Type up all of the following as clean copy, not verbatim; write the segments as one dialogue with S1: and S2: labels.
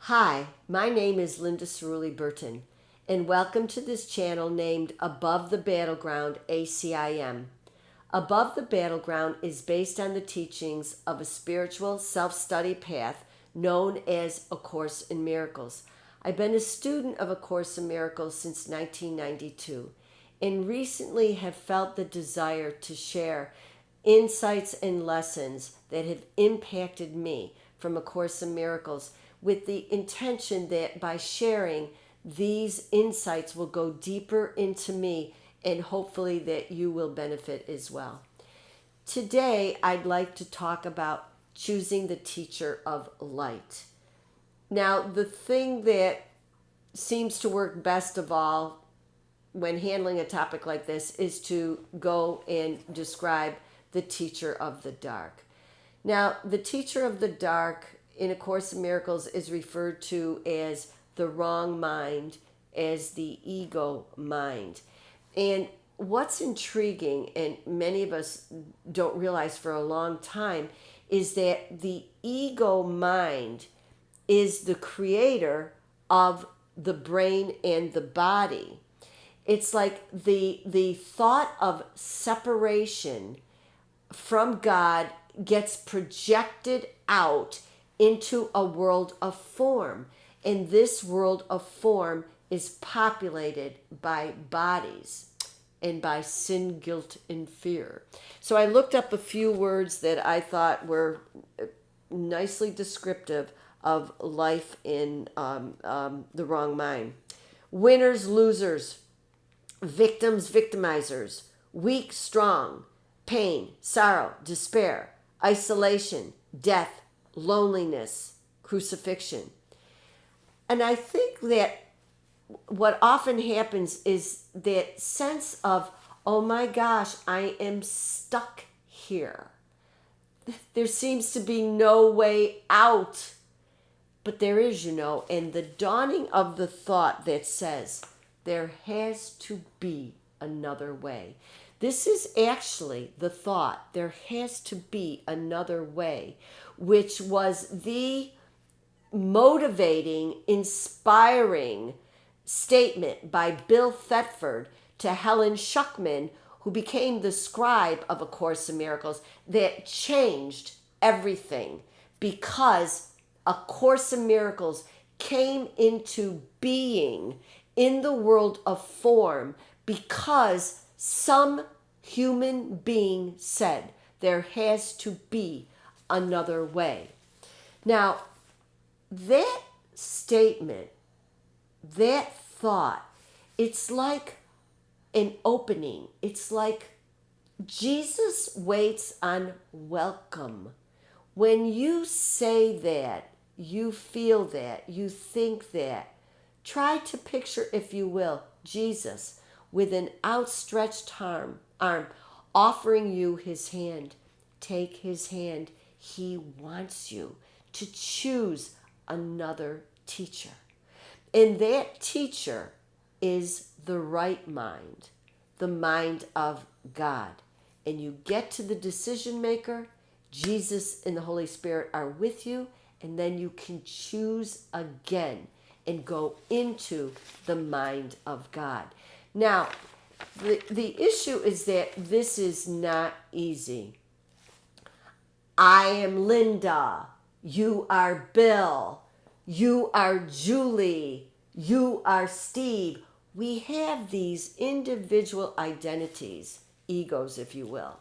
S1: Hi, my name is Linda Cirulli-Burton, and welcome to this channel named Above the Battleground ACIM. Above the Battleground is based on the teachings of a spiritual self-study path known as A Course in Miracles. I've been a student of A Course in Miracles since 1992 and recently have felt the desire to share insights and lessons that have impacted me from A Course in Miracles, with the intention that by sharing these insights will go deeper into me and hopefully that you will benefit as well. Today, I'd like to talk about choosing the teacher of light. Now, the thing that seems to work best of all when handling a topic like this is to go and describe the teacher of the dark. Now, the teacher of the dark in A Course in Miracles is referred to as the wrong mind, as the ego mind. And what's intriguing, and many of us don't realize for a long time, is that the ego mind is the creator of the brain and the body. It's like the thought of separation from God gets projected out into a world of form. And this world of form is populated by bodies and by sin, guilt, and fear. So I looked up a few words that I thought were nicely descriptive of life in the wrong mind. Winners, losers, victims, victimizers, weak, strong, pain, sorrow, despair, isolation, death, loneliness, crucifixion. And I think that what often happens is that sense of, oh my gosh, I am stuck here. There seems to be no way out. But there is, and the dawning of the thought that says, there has to be another way. This is actually the thought, there has to be another way, which was the motivating, inspiring statement by Bill Thetford to Helen Schuckman, who became the scribe of A Course in Miracles, that changed everything because A Course in Miracles came into being in the world of form because some human being said there has to be another way. Now, that statement, that thought, it's like an opening. It's like Jesus waits on welcome. When you say that, you feel that, you think that, try to picture, if you will, Jesus with an outstretched arm offering you his hand. Take his hand. He wants you to choose another teacher. And that teacher is the right mind, the mind of God. And you get to the decision maker, Jesus and the Holy Spirit are with you, and then you can choose again and go into the mind of God. Now, the issue is that this is not easy. I am Linda. You are Bill. You are Julie. You are Steve. We have these individual identities, egos, if you will.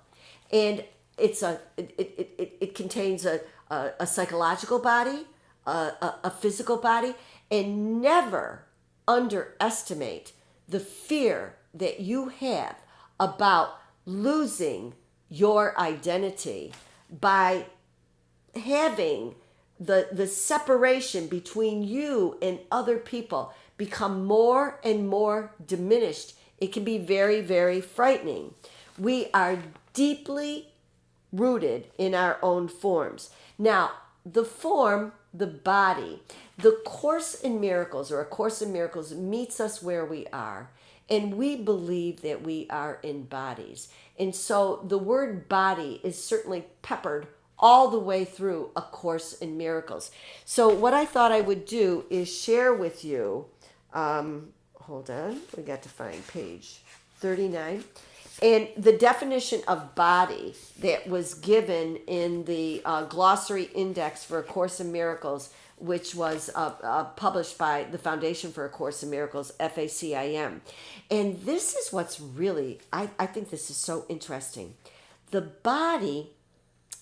S1: And it contains a psychological body, a physical body, and never underestimate the fear that you have about losing your identity by having the separation between you and other people become more and more diminished. It can be very, very frightening. We are deeply rooted in our own forms. Now, the form, the body, the Course in Miracles, or A Course in Miracles, meets us where we are, and we believe that we are in bodies. And so the word body is certainly peppered all the way through A Course in Miracles. So what I thought I would do is share with you, hold on, we got to find page 39. And the definition of body that was given in the glossary index for A Course in Miracles, which was published by the Foundation for A Course in Miracles, FACIM. And this is what's really, I think this is so interesting. The body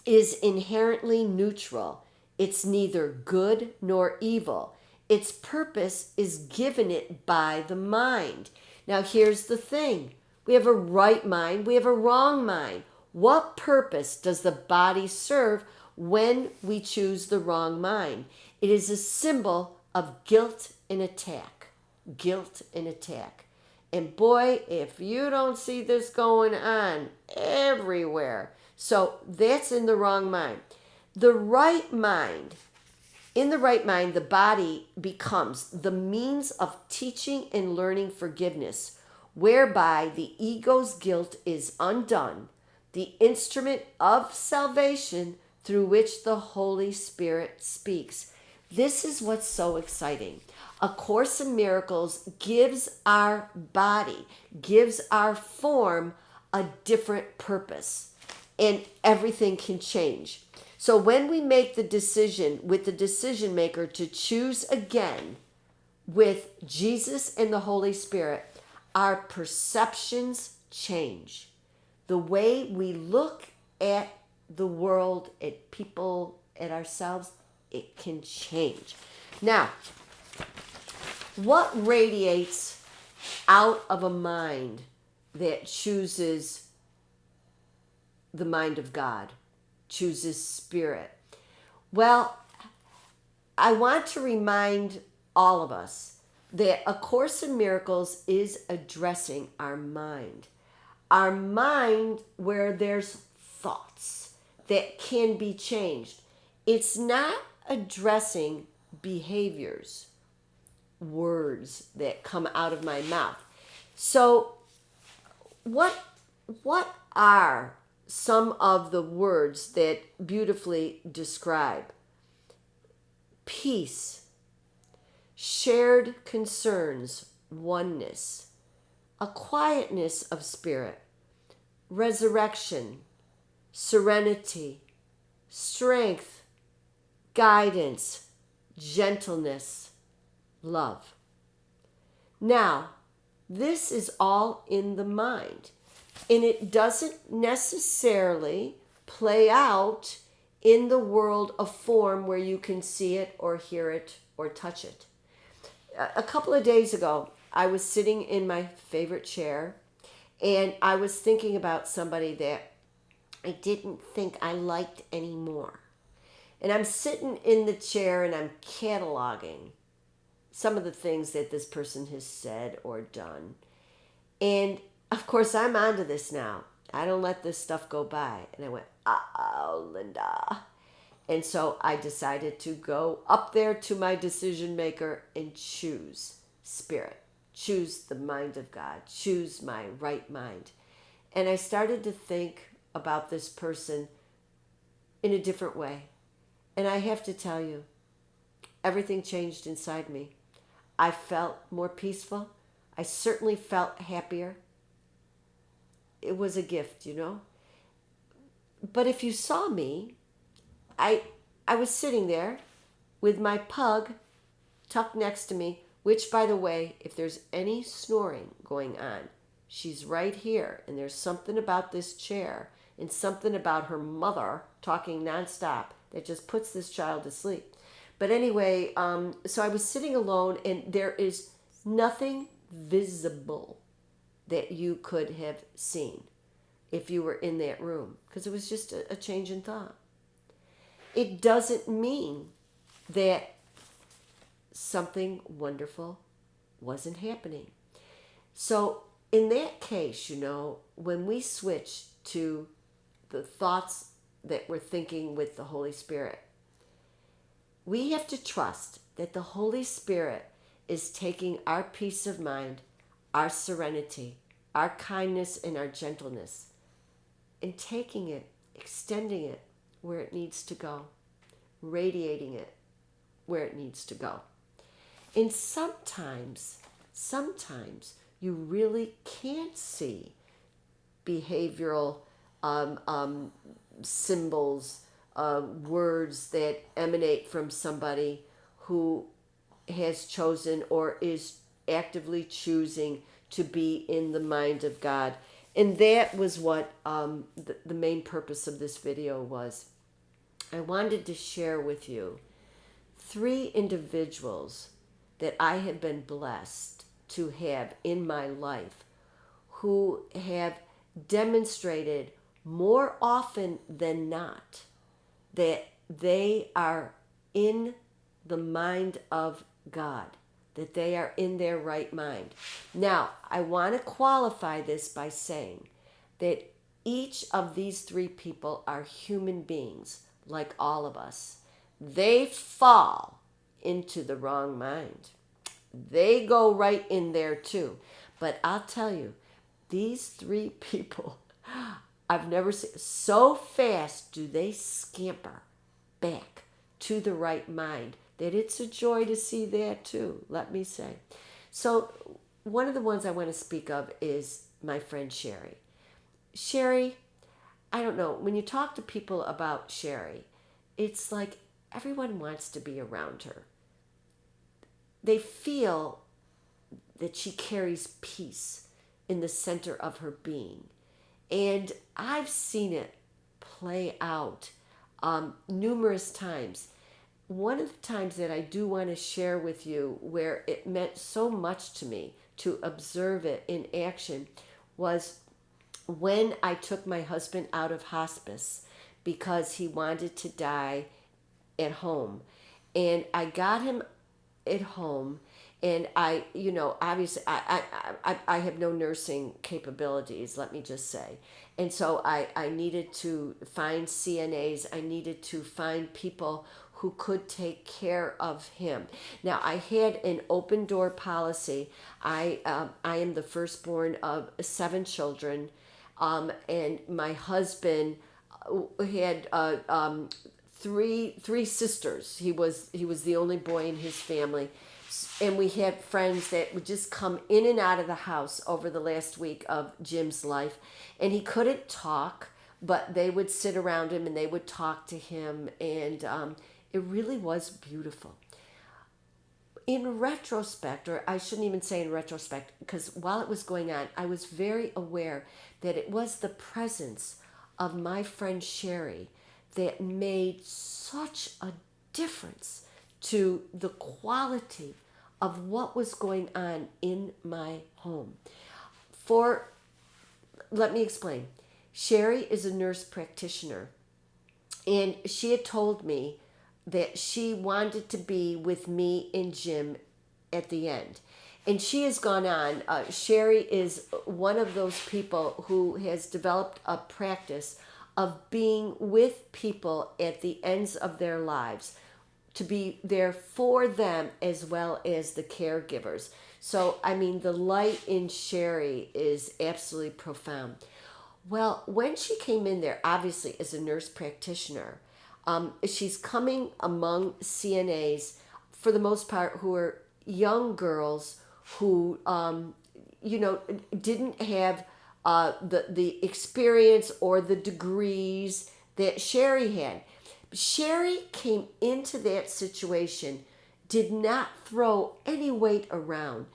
S1: is inherently neutral. It's neither good nor evil. Its purpose is given it by the mind. Now here's the thing. We have a right mind, we have a wrong mind. What purpose does the body serve when we choose the wrong mind? It is a symbol of guilt and attack. Guilt and attack. And boy, if you don't see this going on everywhere. So that's in the wrong mind. The right mind, in the right mind, the body becomes the means of teaching and learning forgiveness, whereby the ego's guilt is undone, the instrument of salvation through which the Holy Spirit speaks. This is what's so exciting. A Course in Miracles gives our body, gives our form a different purpose, and everything can change. So when we make the decision with the decision maker to choose again with Jesus and the Holy Spirit, our perceptions change. The way we look at the world, at people, at ourselves, it can change. Now, what radiates out of a mind that chooses the mind of God, chooses spirit? Well, I want to remind all of us that A Course in Miracles is addressing our mind. Our mind where there's thoughts that can be changed. It's not addressing behaviors, words that come out of my mouth. So what are some of the words that beautifully describe peace, shared concerns, oneness, a quietness of spirit, resurrection, serenity, strength, guidance, gentleness, love? Now, this is all in the mind, and it doesn't necessarily play out in the world of form where you can see it or hear it or touch it. A couple of days ago, I was sitting in my favorite chair, and I was thinking about somebody that I didn't think I liked anymore. And I'm sitting in the chair and I'm cataloging some of the things that this person has said or done. And of course, I'm onto this now. I don't let this stuff go by. And I went, uh-oh, Linda. And so I decided to go up there to my decision maker and choose spirit, choose the mind of God, choose my right mind. And I started to think about this person in a different way. And I have to tell you, everything changed inside me. I felt more peaceful. I certainly felt happier. It was a gift, you know. But if you saw me, I was sitting there with my pug tucked next to me, which, by the way, if there's any snoring going on, she's right here. And there's something about this chair and something about her mother talking nonstop that just puts this child to sleep. But anyway, so I was sitting alone, and there is nothing visible that you could have seen if you were in that room, because it was just a change in thought. It doesn't mean that something wonderful wasn't happening. So in that case, you know, when we switch to the thoughts that we're thinking with the Holy Spirit, we have to trust that the Holy Spirit is taking our peace of mind, our serenity, our kindness, and our gentleness, and taking it, extending it, where it needs to go, radiating it where it needs to go. And sometimes you really can't see behavioral symbols, words that emanate from somebody who has chosen or is actively choosing to be in the mind of God. And that was what the main purpose of this video was. I wanted to share with you 3 individuals that I have been blessed to have in my life who have demonstrated more often than not that they are in the mind of God, that they are in their right mind. Now, I want to qualify this by saying that each of these 3 people are human beings like all of us. They fall into the wrong mind. They go right in there too. But I'll tell you, these 3 people, I've never seen, so fast do they scamper back to the right mind that it's a joy to see that too, let me say. So one of the ones I want to speak of is my friend Sherry. Sherry, I don't know, when you talk to people about Sherry, it's like everyone wants to be around her. They feel that she carries peace in the center of her being. And I've seen it play out numerous times. One of the times that I do want to share with you where it meant so much to me to observe it in action was when I took my husband out of hospice because he wanted to die at home. And I got him at home, and I, obviously I have no nursing capabilities, let me just say. And so I needed to find CNAs. I needed to find people who could take care of him. Now, I had an open door policy. I am the firstborn of 7 children, and my husband had three sisters. He was the only boy in his family, and we had friends that would just come in and out of the house over the last week of Jim's life, and he couldn't talk, but they would sit around him and they would talk to him, and it really was beautiful. In retrospect, or I shouldn't even say in retrospect, because while it was going on, I was very aware that it was the presence of my friend Sherry that made such a difference to the quality of what was going on in my home. Let me explain. Sherry is a nurse practitioner, and she had told me that she wanted to be with me and Jim at the end. And she has gone on. Sherry is one of those people who has developed a practice of being with people at the ends of their lives, to be there for them as well as the caregivers. So, I mean, the light in Sherry is absolutely profound. Well, when she came in there, obviously as a nurse practitioner, she's coming among CNAs, for the most part, who are young girls who, didn't have the experience or the degrees that Sherry had. Sherry came into that situation, did not throw any weight around.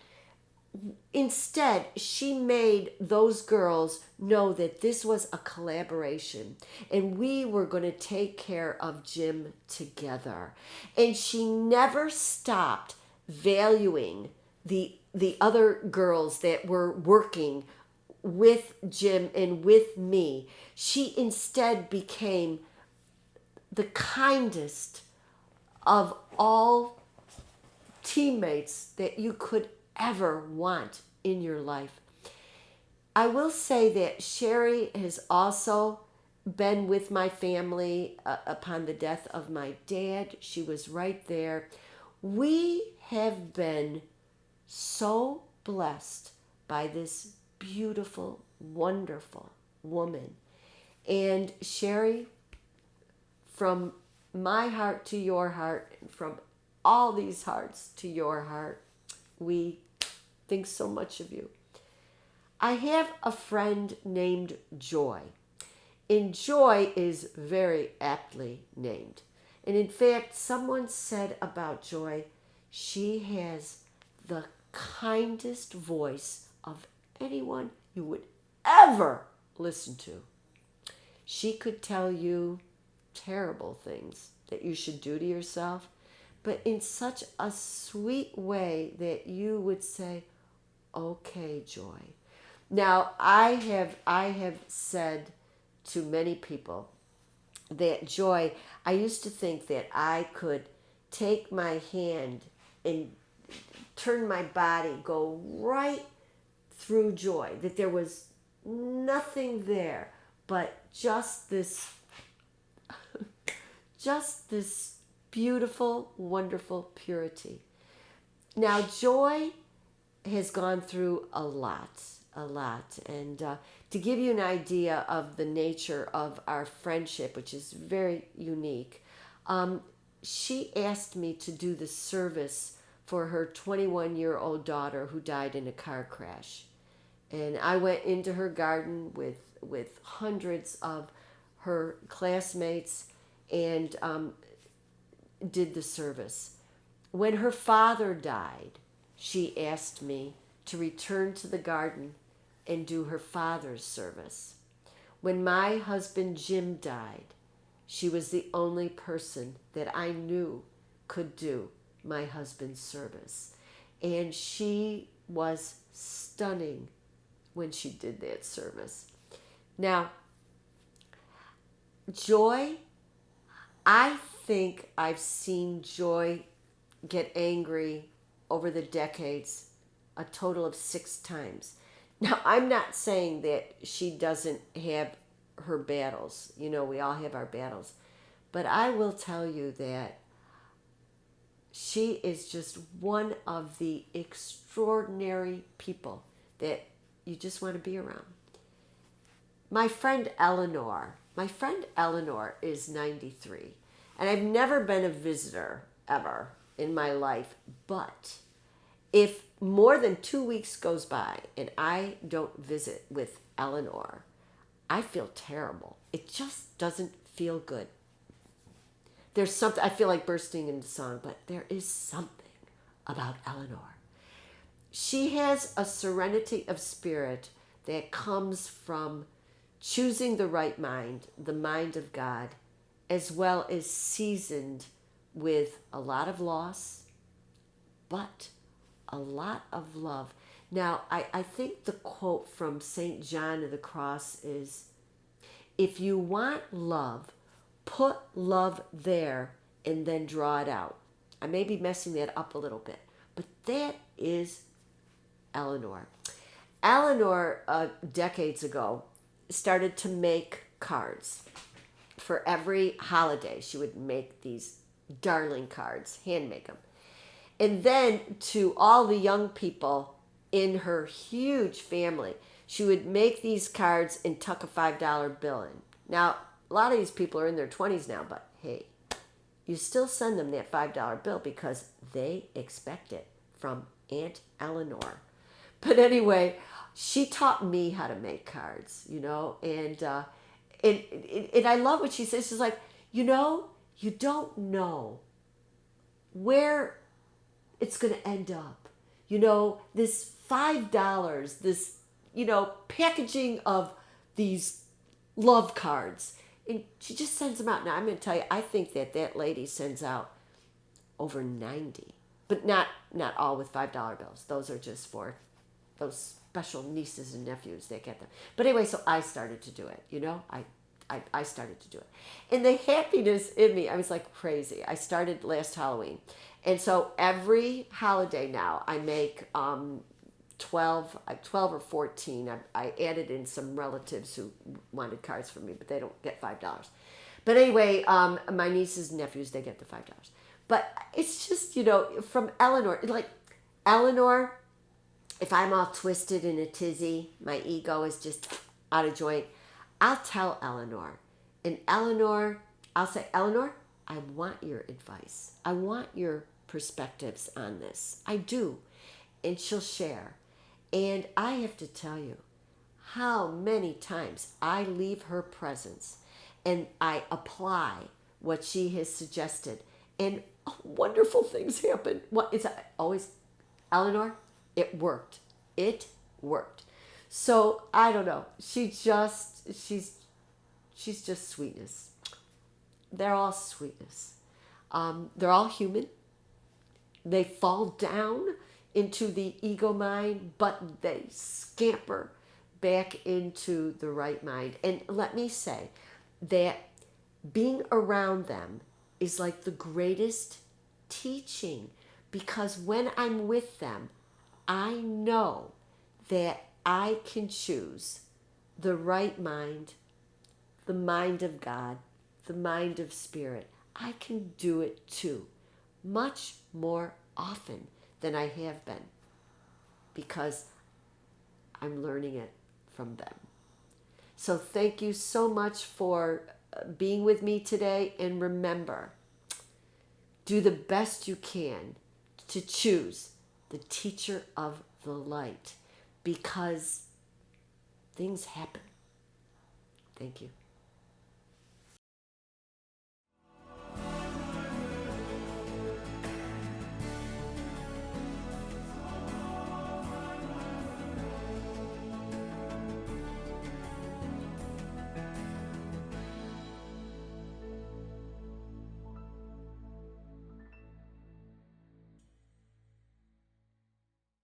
S1: Instead, she made those girls know that this was a collaboration and we were going to take care of Jim together. And she never stopped valuing the other girls that were working with Jim and with me. She instead became the kindest of all teammates that you could ever want in your life. I will say that Sherry has also been with my family upon the death of my dad. She was right there. We have been so blessed by this beautiful, wonderful woman. And Sherry, from my heart to your heart, and from all these hearts to your heart, we think so much of you. I have a friend named Joy, and Joy is very aptly named. And in fact, someone said about Joy, she has the kindest voice of anyone you would ever listen to. She could tell you terrible things that you should do to yourself, but in such a sweet way that you would say, okay, Joy. Now, I have said to many people that Joy, I used to think that I could take my hand and turn my body, go right through Joy, that there was nothing there but just this beautiful, wonderful purity. Now, Joy has gone through a lot. And to give you an idea of the nature of our friendship, which is very unique, she asked me to do the service for her 21-year-old daughter who died in a car crash. And I went into her garden with hundreds of her classmates and did the service. When her father died, she asked me to return to the garden and do her father's service. When my husband Jim died, she was the only person that I knew could do my husband's service. And she was stunning when she did that service. Now, Joy, I think I've seen Joy get angry over the decades a total of 6 times. Now, I'm not saying that she doesn't have her battles. You know, we all have our battles. But I will tell you that she is just one of the extraordinary people that you just want to be around. My friend Eleanor is 93. And I've never been a visitor ever in my life. But if more than 2 weeks goes by and I don't visit with Eleanor, I feel terrible. It just doesn't feel good. There's something, I feel like bursting into song, but there is something about Eleanor. She has a serenity of spirit that comes from choosing the right mind, the mind of God, as well as seasoned with a lot of loss, but a lot of love. Now, I think the quote from St. John of the Cross is, if you want love, put love there and then draw it out. I may be messing that up a little bit, but that is Eleanor. Eleanor, decades ago, started to make cards. For every holiday, she would make these darling cards, hand make them. And then to all the young people in her huge family, she would make these cards and tuck a $5 bill in. Now, a lot of these people are in their 20s now, but hey, you still send them that $5 bill because they expect it from Aunt Eleanor. But anyway, she taught me how to make cards, you know, and I love what she says. She's like, you know, you don't know where it's going to end up. You know, this $5, this, you know, packaging of these love cards. And she just sends them out. Now, I'm going to tell you, I think that lady sends out over 90. But not all with $5 bills. Those are just for those special nieces and nephews that get them. But anyway, so I started to do it, you know. I started to do it. And the happiness in me, I was like crazy. I started last Halloween. And so every holiday now, I make 12 or 14. I added in some relatives who wanted cards from me, but they don't get $5. But anyway, my nieces and nephews, they get the $5. But it's just, you know, from Eleanor, like Eleanor, if I'm all twisted in a tizzy, my ego is just out of joint, I'll tell Eleanor. And Eleanor, I'll say, Eleanor, I want your advice. I want your perspectives on this. I do. And she'll share. And I have to tell you how many times I leave her presence and I apply what she has suggested. And wonderful things happen. What is always, Eleanor, it worked. It worked. So I don't know. She's just sweetness. They're all sweetness. They're all human. They fall down into the ego mind, but they scamper back into the right mind. And let me say that being around them is like the greatest teaching, because when I'm with them, I know that I can choose the right mind, the mind of God, the mind of spirit. I can do it too, much more often than I have been, because I'm learning it from them. So thank you so much for being with me today. And remember, do the best you can to choose the teacher of the light, because things happen. Thank you.